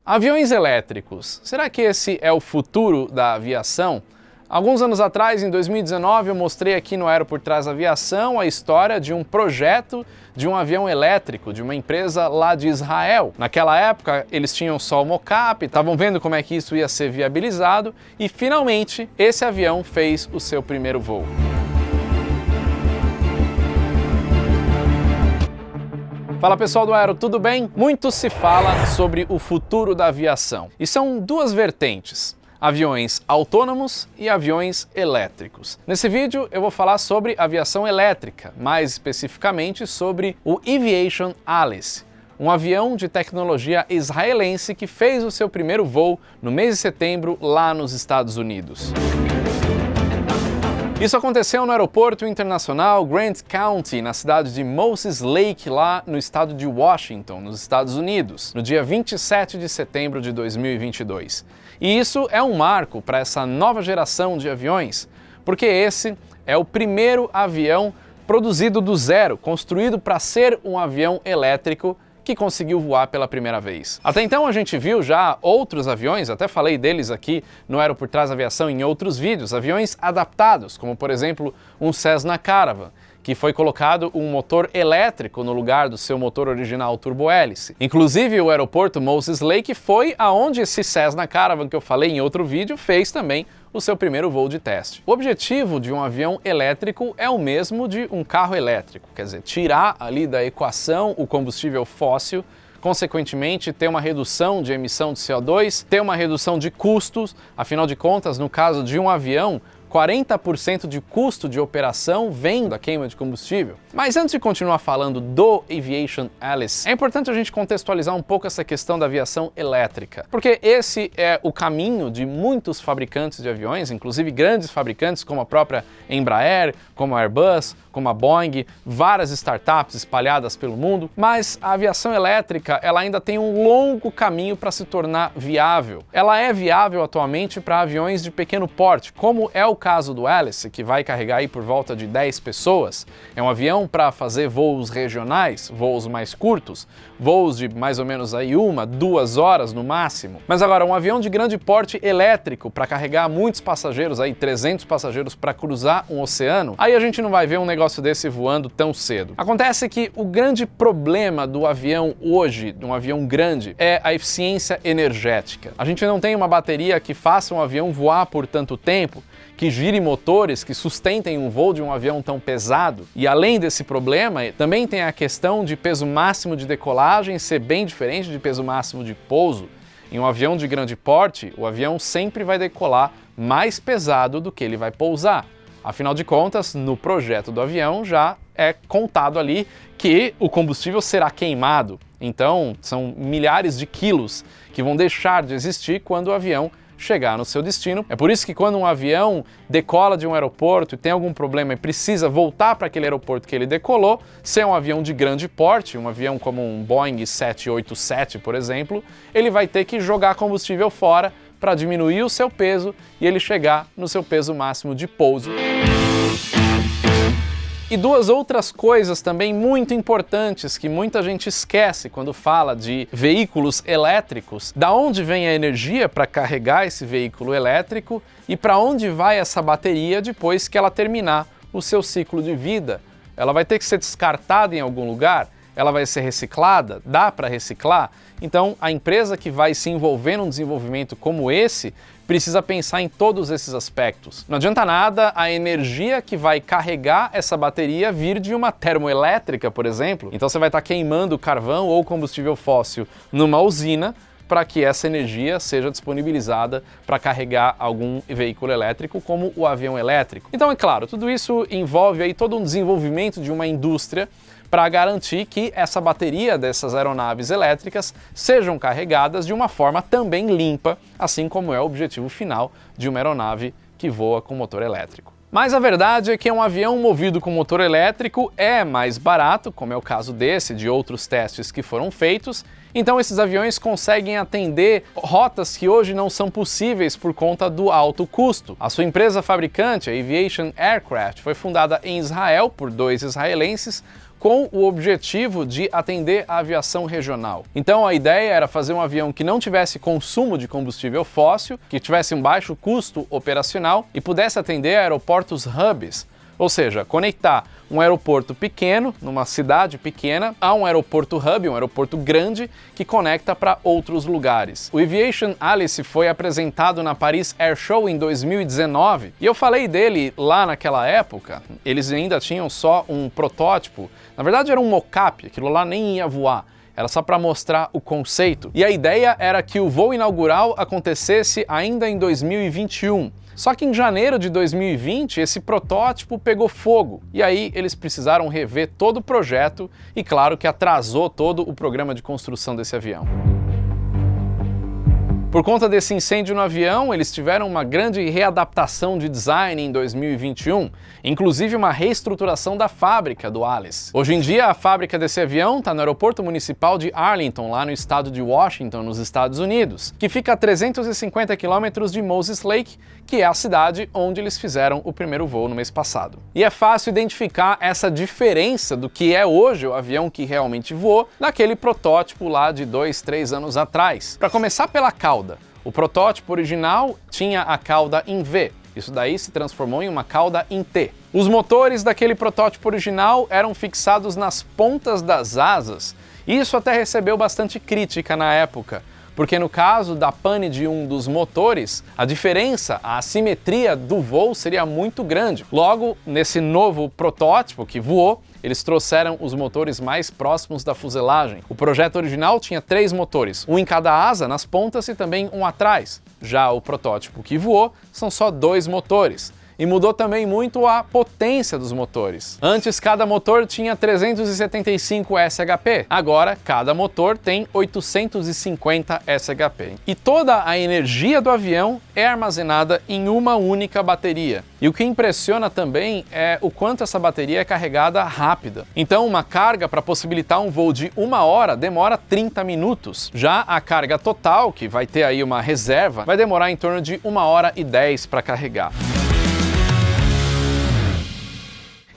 Aviões elétricos. Será que esse é o futuro da aviação? Alguns anos atrás, em 2019, eu mostrei aqui no Aero por Trás da Aviação a história de um projeto de um avião elétrico de uma empresa lá de Israel. Naquela época, eles tinham só o mockup, estavam vendo como é que isso ia ser viabilizado e, finalmente, esse avião fez o seu primeiro voo. Fala pessoal do Aero, tudo bem? Muito se fala sobre o futuro da aviação e são duas vertentes: aviões autônomos e aviões elétricos. Nesse vídeo eu vou falar sobre aviação elétrica, mais especificamente sobre o Eviation Alice, um avião de tecnologia israelense que fez o seu primeiro voo no mês de setembro lá nos Estados Unidos. Isso aconteceu no Aeroporto Internacional Grant County, na cidade de Moses Lake, lá no estado de Washington, nos Estados Unidos, no dia 27 de setembro de 2022. E isso é um marco para essa nova geração de aviões, porque esse é o primeiro avião produzido do zero, construído para ser um avião elétrico que conseguiu voar pela primeira vez. Até então a gente viu já outros aviões, até falei deles aqui no Aero por Trás da Aviação em outros vídeos, aviões adaptados, como por exemplo um Cessna Caravan, que foi colocado um motor elétrico no lugar do seu motor original turbohélice. Inclusive o aeroporto Moses Lake foi aonde esse Cessna Caravan que eu falei em outro vídeo fez também o seu primeiro voo de teste. O objetivo de um avião elétrico é o mesmo de um carro elétrico, quer dizer, tirar ali da equação o combustível fóssil, consequentemente ter uma redução de emissão de CO2, ter uma redução de custos, afinal de contas, no caso de um avião, 40% de custo de operação vem da queima de combustível. Mas antes de continuar falando do Eviation Alice, é importante a gente contextualizar um pouco essa questão da aviação elétrica, porque esse é o caminho de muitos fabricantes de aviões, inclusive grandes fabricantes como a própria Embraer, como a Airbus, como a Boeing, várias startups espalhadas pelo mundo, mas a aviação elétrica ela ainda tem um longo caminho para se tornar viável. Ela é viável atualmente para aviões de pequeno porte, como é o caso do Alice, que vai carregar aí por volta de 10 pessoas. É um avião para fazer voos regionais, voos mais curtos, voos de mais ou menos aí 1-2 horas no máximo. Mas agora, um avião de grande porte elétrico para carregar muitos passageiros, aí 300 passageiros para cruzar um oceano, aí a gente não vai ver um negócio desse voando tão cedo. Acontece que o grande problema do avião hoje, de um avião grande, é a eficiência energética. A gente não tem uma bateria que faça um avião voar por tanto tempo, que gire motores, que sustentem um voo de um avião tão pesado. E além desse problema, também tem a questão de peso máximo de decolagem ser bem diferente de peso máximo de pouso. Em um avião de grande porte, o avião sempre vai decolar mais pesado do que ele vai pousar. Afinal de contas, no projeto do avião já é contado ali que o combustível será queimado. Então, são milhares de quilos que vão deixar de existir quando o avião chegar no seu destino. É por isso que quando um avião decola de um aeroporto e tem algum problema e precisa voltar para aquele aeroporto que ele decolou, se é um avião de grande porte, um avião como um Boeing 787, por exemplo, ele vai ter que jogar combustível fora para diminuir o seu peso e ele chegar no seu peso máximo de pouso. E duas outras coisas também muito importantes que muita gente esquece quando fala de veículos elétricos. Da onde vem a energia para carregar esse veículo elétrico e para onde vai essa bateria depois que ela terminar o seu ciclo de vida? Ela vai ter que ser descartada em algum lugar? Ela vai ser reciclada? Dá para reciclar? Então, a empresa que vai se envolver num desenvolvimento como esse precisa pensar em todos esses aspectos. Não adianta nada a energia que vai carregar essa bateria vir de uma termoelétrica, por exemplo. Então você vai estar queimando carvão ou combustível fóssil numa usina para que essa energia seja disponibilizada para carregar algum veículo elétrico, como o avião elétrico. Então, é claro, tudo isso envolve aí todo um desenvolvimento de uma indústria para garantir que essa bateria dessas aeronaves elétricas sejam carregadas de uma forma também limpa, assim como é o objetivo final de uma aeronave que voa com motor elétrico. Mas a verdade é que um avião movido com motor elétrico é mais barato, como é o caso desse e de outros testes que foram feitos, então esses aviões conseguem atender rotas que hoje não são possíveis por conta do alto custo. A sua empresa fabricante, a Eviation Aircraft, foi fundada em Israel por 2 israelenses, com o objetivo de atender a aviação regional. Então a ideia era fazer um avião que não tivesse consumo de combustível fóssil, que tivesse um baixo custo operacional e pudesse atender aeroportos hubs, ou seja, conectar um aeroporto pequeno, numa cidade pequena, a um aeroporto hub, um aeroporto grande, que conecta para outros lugares. O Eviation Alice foi apresentado na Paris Air Show em 2019 e eu falei dele lá naquela época. Eles ainda tinham só um protótipo, na verdade era um mock-up, aquilo lá nem ia voar. Era só para mostrar o conceito. E a ideia era que o voo inaugural acontecesse ainda em 2021. Só que em janeiro de 2020 esse protótipo pegou fogo e aí eles precisaram rever todo o projeto e claro que atrasou todo o programa de construção desse avião. Por conta desse incêndio no avião, eles tiveram uma grande readaptação de design em 2021, inclusive uma reestruturação da fábrica do Alice. Hoje em dia, a fábrica desse avião está no aeroporto municipal de Arlington, lá no estado de Washington, nos Estados Unidos, que fica a 350 quilômetros de Moses Lake, que é a cidade onde eles fizeram o primeiro voo no mês passado. E é fácil identificar essa diferença do que é hoje o avião que realmente voou daquele protótipo lá de 2, 3 anos atrás. Para começar pela cauda. O protótipo original tinha a cauda em V, isso daí se transformou em uma cauda em T. Os motores daquele protótipo original eram fixados nas pontas das asas, e isso até recebeu bastante crítica na época, porque no caso da pane de um dos motores, a diferença, a assimetria do voo seria muito grande. Logo, nesse novo protótipo que voou, eles trouxeram os motores mais próximos da fuselagem. O projeto original tinha 3 motores, um em cada asa, nas pontas e também um atrás. Já o protótipo que voou são só 2 motores. E mudou também muito a potência dos motores. Antes, cada motor tinha 375 SHP. Agora, cada motor tem 850 SHP. E toda a energia do avião é armazenada em uma única bateria. E o que impressiona também é o quanto essa bateria é carregada rápida. Então, uma carga para possibilitar um voo de 1 hora demora 30 minutos. Já a carga total, que vai ter aí uma reserva, vai demorar em torno de 1 hora e 10 para carregar.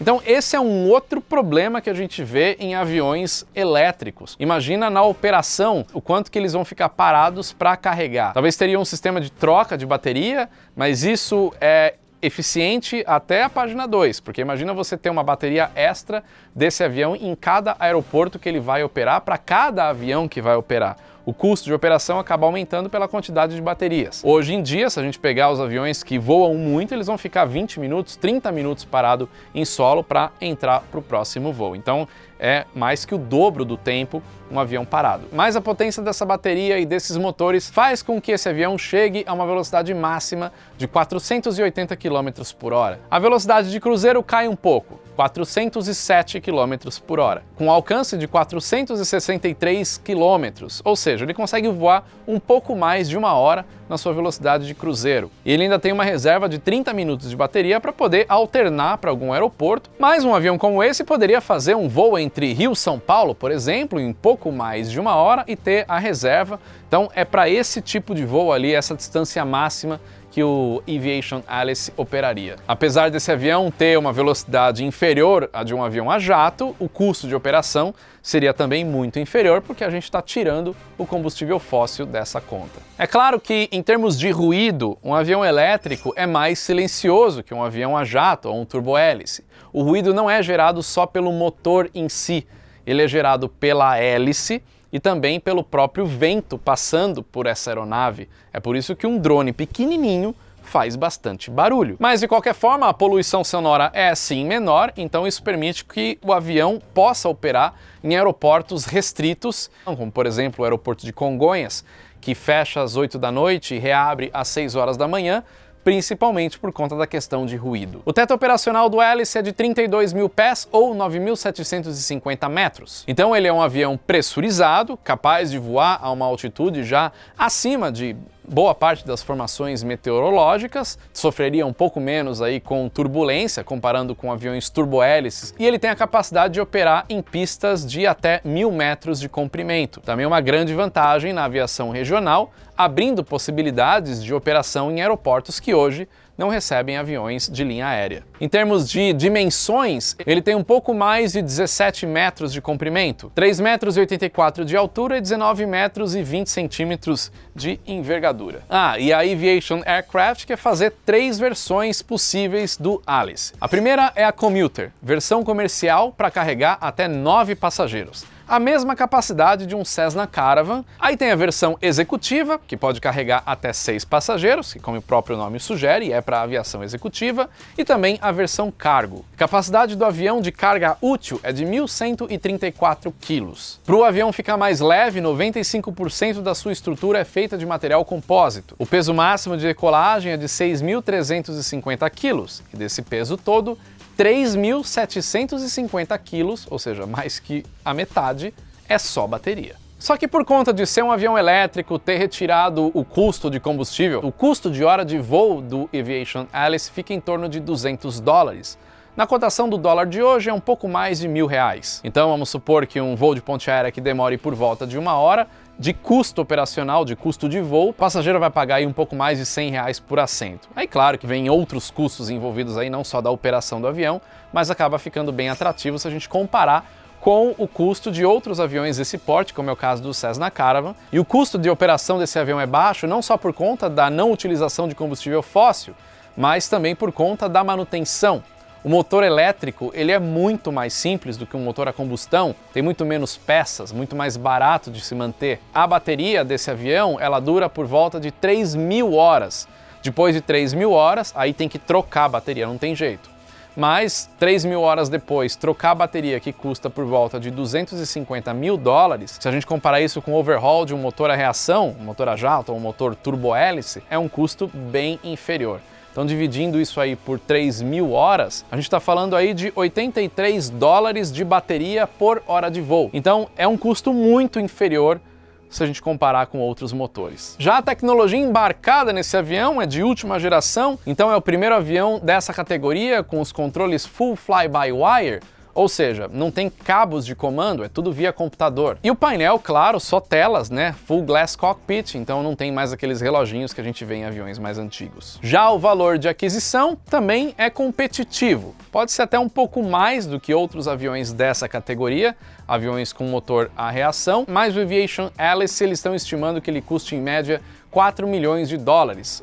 Então esse é um outro problema que a gente vê em aviões elétricos. Imagina na operação o quanto que eles vão ficar parados para carregar. Talvez teria um sistema de troca de bateria, mas isso é eficiente até a página 2, porque imagina você ter uma bateria extra desse avião em cada aeroporto que ele vai operar, para cada avião que vai operar. O custo de operação acaba aumentando pela quantidade de baterias. Hoje em dia, se a gente pegar os aviões que voam muito, eles vão ficar 20 minutos, 30 minutos parado em solo para entrar para o próximo voo. Então é mais que o dobro do tempo um avião parado. Mas a potência dessa bateria e desses motores faz com que esse avião chegue a uma velocidade máxima de 480 km por hora. A velocidade de cruzeiro cai um pouco, 407 km por hora, com alcance de 463 km, ou seja, ele consegue voar um pouco mais de 1 hora na sua velocidade de cruzeiro. E ele ainda tem uma reserva de 30 minutos de bateria para poder alternar para algum aeroporto, mas um avião como esse poderia fazer um voo entre Rio e São Paulo, por exemplo, em pouco mais de 1 hora e ter a reserva. Então é para esse tipo de voo ali, essa distância máxima que o Eviation Alice operaria. Apesar desse avião ter uma velocidade inferior à de um avião a jato, o custo de operação seria também muito inferior, porque a gente está tirando o combustível fóssil dessa conta. É claro que, em termos de ruído, um avião elétrico é mais silencioso que um avião a jato ou um turbohélice. O ruído não é gerado só pelo motor em si, ele é gerado pela hélice e também pelo próprio vento passando por essa aeronave. É por isso que um drone pequenininho faz bastante barulho. Mas de qualquer forma, a poluição sonora é sim menor, então isso permite que o avião possa operar em aeroportos restritos, como por exemplo o aeroporto de Congonhas, que fecha às 8 da noite e reabre às 6 horas da manhã, principalmente por conta da questão de ruído. O teto operacional do Alice é de 32 mil pés ou 9.750 metros. Então ele é um avião pressurizado, capaz de voar a uma altitude já acima de boa parte das formações meteorológicas, sofreria um pouco menos aí com turbulência, comparando com aviões turbohélices, e ele tem a capacidade de operar em pistas de até 1.000 metros de comprimento. Também uma grande vantagem na aviação regional, abrindo possibilidades de operação em aeroportos que hoje não recebem aviões de linha aérea. Em termos de dimensões, ele tem um pouco mais de 17 metros de comprimento, 3,84 metros de altura e 19,20 metros de envergadura. E a Aviation Aircraft quer fazer 3 versões possíveis do Alice. A primeira é a Commuter, versão comercial para carregar até 9 passageiros. A mesma capacidade de um Cessna Caravan. Aí tem a versão executiva, que pode carregar até 6 passageiros, que como o próprio nome sugere, é para aviação executiva, e também a versão cargo. A capacidade do avião de carga útil é de 1.134 quilos. Para o avião ficar mais leve, 95% da sua estrutura é feita de material compósito. O peso máximo de decolagem é de 6.350 quilos, e desse peso todo, 3.750 quilos, ou seja, mais que a metade, é só bateria. Só que por conta de ser um avião elétrico, ter retirado o custo de combustível, o custo de hora de voo do Aviation Alice fica em torno de $200. Na cotação do dólar de hoje é um pouco mais de R$1.000. Então vamos supor que um voo de ponte aérea que demore por volta de 1 hora, de custo operacional, de custo de voo, o passageiro vai pagar aí um pouco mais de R$100 por assento. Aí claro que vem outros custos envolvidos aí, não só da operação do avião, mas acaba ficando bem atrativo se a gente comparar com o custo de outros aviões desse porte, como é o caso do Cessna Caravan. E o custo de operação desse avião é baixo não só por conta da não utilização de combustível fóssil, mas também por conta da manutenção. O motor elétrico, ele é muito mais simples do que um motor a combustão, tem muito menos peças, muito mais barato de se manter. A bateria desse avião, ela dura por volta de 3.000 horas. Depois de 3.000 horas, aí tem que trocar a bateria, não tem jeito. Mas 3.000 horas depois, trocar a bateria, que custa por volta de $250 mil, se a gente comparar isso com o overhaul de um motor a reação, um motor a jato ou um motor turbo-hélice, é um custo bem inferior. Então, dividindo isso aí por 3.000 horas, a gente está falando aí de $83 de bateria por hora de voo. Então, é um custo muito inferior se a gente comparar com outros motores. Já a tecnologia embarcada nesse avião é de última geração, então é o primeiro avião dessa categoria com os controles Full Fly-by-Wire, ou seja, não tem cabos de comando, é tudo via computador. E o painel, claro, só telas, né? Full Glass Cockpit, então não tem mais aqueles reloginhos que a gente vê em aviões mais antigos. Já o valor de aquisição também é competitivo. Pode ser até um pouco mais do que outros aviões dessa categoria, aviões com motor a reação, mas o Aviation Alice eles estão estimando que ele custe em média $4 milhões,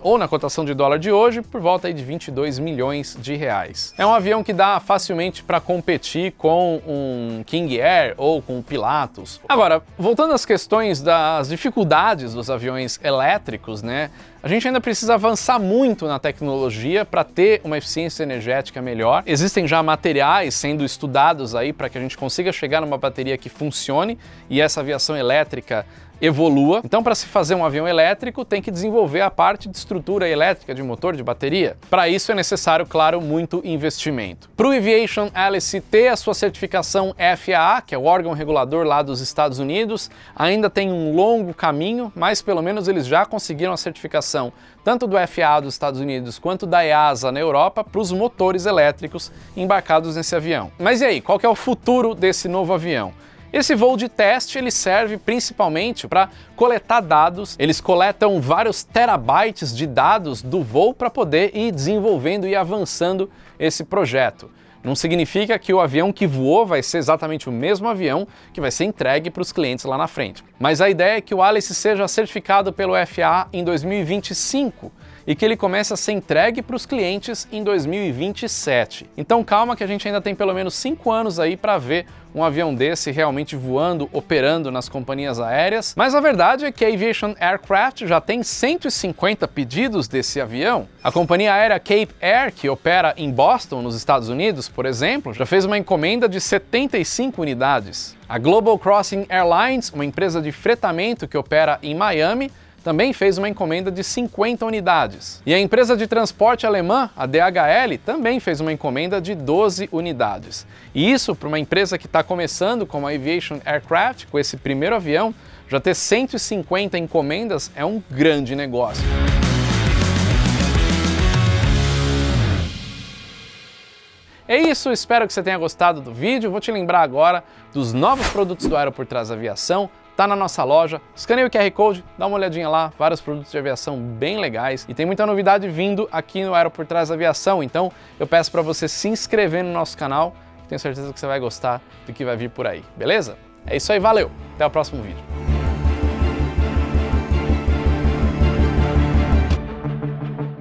ou na cotação de dólar de hoje, por volta aí de R$22 milhões. É um avião que dá facilmente para competir com um King Air ou com um Pilatus. Agora, voltando às questões das dificuldades dos aviões elétricos, né? A gente ainda precisa avançar muito na tecnologia para ter uma eficiência energética melhor. Existem já materiais sendo estudados aí para que a gente consiga chegar numa bateria que funcione e essa aviação elétrica evolua. Então, para se fazer um avião elétrico, tem que desenvolver a parte de estrutura elétrica de motor, de bateria. Para isso é necessário, claro, muito investimento. Para o Aviation Alice ter a sua certificação FAA, que é o órgão regulador lá dos Estados Unidos, ainda tem um longo caminho, mas pelo menos eles já conseguiram a certificação tanto do FAA dos Estados Unidos quanto da EASA na Europa para os motores elétricos embarcados nesse avião. Mas e aí, qual que é o futuro desse novo avião? Esse voo de teste ele serve principalmente para coletar dados. Eles coletam vários terabytes de dados do voo para poder ir desenvolvendo e avançando esse projeto. Não significa que o avião que voou vai ser exatamente o mesmo avião que vai ser entregue para os clientes lá na frente. Mas a ideia é que o Alice seja certificado pelo FAA em 2025 e que ele comece a ser entregue para os clientes em 2027. Então calma que a gente ainda tem pelo menos 5 anos aí para ver um avião desse realmente voando, operando nas companhias aéreas. Mas a verdade é que a Aviation Aircraft já tem 150 pedidos desse avião. A companhia aérea Cape Air, que opera em Boston, nos Estados Unidos, por exemplo, já fez uma encomenda de 75 unidades. A Global Crossing Airlines, uma empresa de fretamento que opera em Miami, também fez uma encomenda de 50 unidades. E a empresa de transporte alemã, a DHL, também fez uma encomenda de 12 unidades. E isso, para uma empresa que está começando como a Aviation Aircraft, com esse primeiro avião, já ter 150 encomendas é um grande negócio. É isso, espero que você tenha gostado do vídeo. Vou te lembrar agora dos novos produtos do Aero por Trás da Aviação, tá na nossa loja. Escaneia o QR Code, dá uma olhadinha lá, vários produtos de aviação bem legais e tem muita novidade vindo aqui no Aero por Trás da Aviação, então eu peço para você se inscrever no nosso canal, tenho certeza que você vai gostar do que vai vir por aí, beleza? É isso aí, valeu! Até o próximo vídeo.